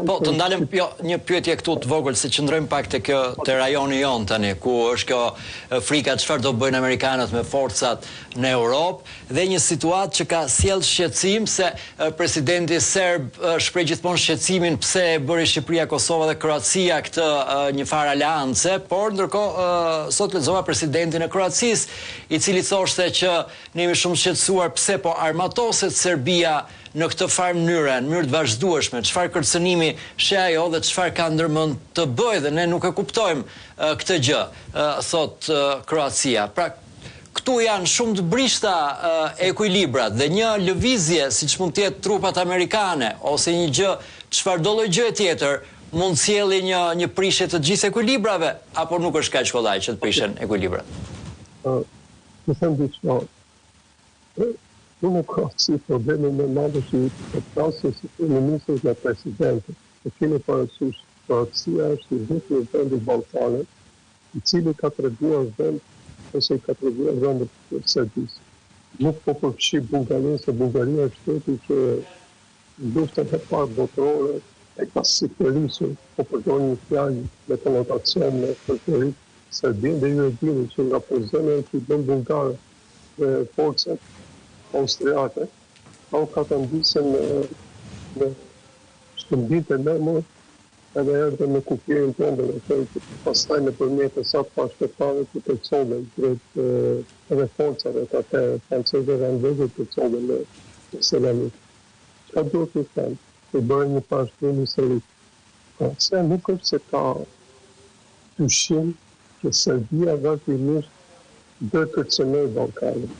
Po, të ndalem një pyetje këtu të vogël, se qëndrojmë pak te rajoni jon tani, ku është kjo frika çfarë do bëjnë amerikanët me forcat në Europë, dhe një situatë që ka sjell shqetësim, se presidenti serb shpreh gjithmonë shqetësimin pse e bëri Shqipëria, Kosova dhe Kroacia këtë një farë aleance, por ndërkohë sot lexova presidentin e Kroacisë, i cili thoshte që ne jemi shumë shqetësuar pse po armatoset Serbia në këtë farë mënyrë të vazhdueshme, çfarë kërcënimi sheh ajo dhe çfarë ka ndërmend të bëjë, dhe ne nuk e kuptojmë këtë gjë, thot Kroacia. Pra, këtu janë shumë të brishta ekuilibrat, dhe një lëvizje siç mund të jetë trupat amerikane ose një gjë, çfarëdo lloj gjë tjetër, mund të sjellë një prishje të gjithë ekuilibrave, apo nuk është kaq kollaj që të prishen ekuilibrat? Të them diçka. Unë ka si probleme me madhe që të prasë si ministrët dhe presidentët. E kemi parasysh, Kroacia është i vetmi vend i Ballkanit, i cili ka treguar vend, ose ka treguar vendet të Serbisë. Nuk po përfshi Bullgarinë, se Bullgaria është shteti që luftën e parë botërore e ka sigurisur, po përdor një fjalë me konotacion me përkërit Serbinë, dhe ju e dini që nga pozicioni që bën bullgarë dhe forcat austriake, au ka të ndisën në shkëmbit e lëmur, edhe erdhe në kufirin të ndër, dhe pastaj në përmjet e sa të pashtetare të të coben, edhe forcave të atë franceze dhe angleze të coben në Selamit. Qa duhet të them? Të bërë një pashtrimi sërit. Se nuk është se ka dyshim që Serbia vazhdimisht dhe kërcënoj Ballkanin.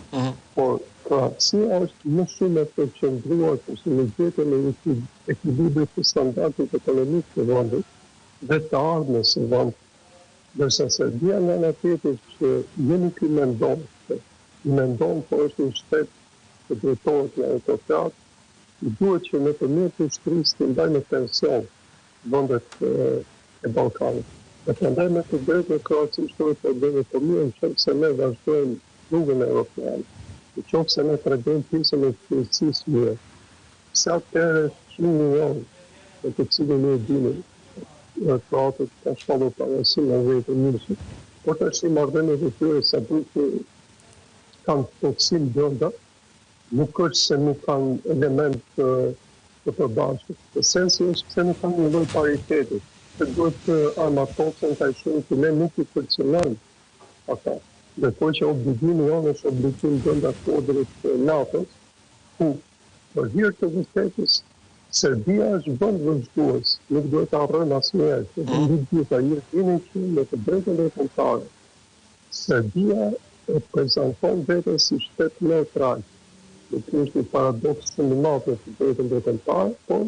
Por Kroacia është më shumë e përqendruar posibilitetin në ekuilibrit të standardit ekonomik të vendit dhe të ardhmës së vendit. Ndërsa Serbia nga ana tjetër që jeni ky mendon, po është një shtet që drejtohet nga autokrat, i duhet që nëpërmjet të ushtrisë të ndajë në tension vendet e Ballkanit. Dhe prandaj me të drejtë në Kroaci shtohet probleme të mirë, nëse ne vazhdojmë rrugën europiane. Në qoftë se ne tregojmë pjesën e shqetësisë mirë, pse atëherë 100 milion, me të cilin ne e dini, kroatët ka shpallur parasim në vetë mirësi, por tash i marrëdhëniet e tyre sa duhet kanë plotësim brenda, nuk është se nuk kanë element të përbashkët. Esenci është pse nuk kanë një lloj pariteti, se duhet të armatosen ka shumë që ne nuk i kërcënojmë ata. Ndërkohë që obligimi jonë është obligim brenda kodrit NATO-s, ku për hir të vërtetës Serbia është vend vazhdues, nuk duhet ta harrojmë asnjëherë, se vendi gjitha jeni që në të drejtën e kombëtare. Serbia e prezanton veten si shtet neutral. Nuk është një paradoks shumë i madh në të drejtën e kombëtare, por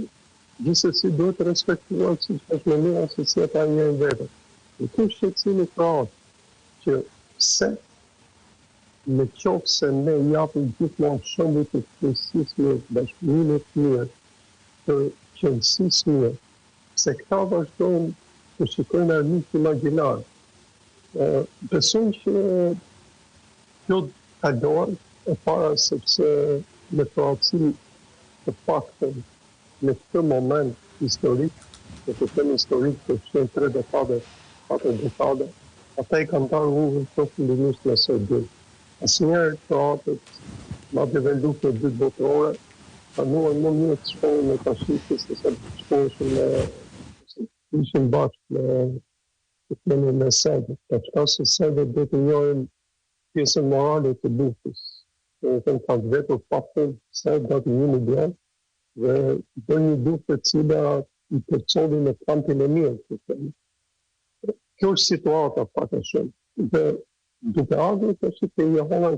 gjithsesi duhet respektuar si është mënyra se si ata njëjën veten. Në këtë shqetësim i kroat, që pse në qoftë se ne japim gjithmonë shembull të qëndësisë mirë, bashkëpunimit mirë, të qëndësisë mirë, se këta vazhdojnë të shikojnë armiq imagjinar. Besoj që kjo kalohet e para, sepse në Kroaci të paktën në këtë moment historik, në të them historik të fshin 3 dekade, 4 dekade, ata i kanë darë rrugën përfundimisht në Serbi. Asnjëherë kroatët, madje edhe luftë e dytë botërore, planuan më mirë të shkohen në fashistë se sa të shkoheshin ishin bashkë me serbët. Ka se serbët do të njohin pjesën morale të luftës. Kanë vetur pafund serbët 1 milion dhe bën një luftë e cila i përcolli në kampin e mirë. Kjo është situata pak a shumë. Dhe duke ardhur tash te Jehova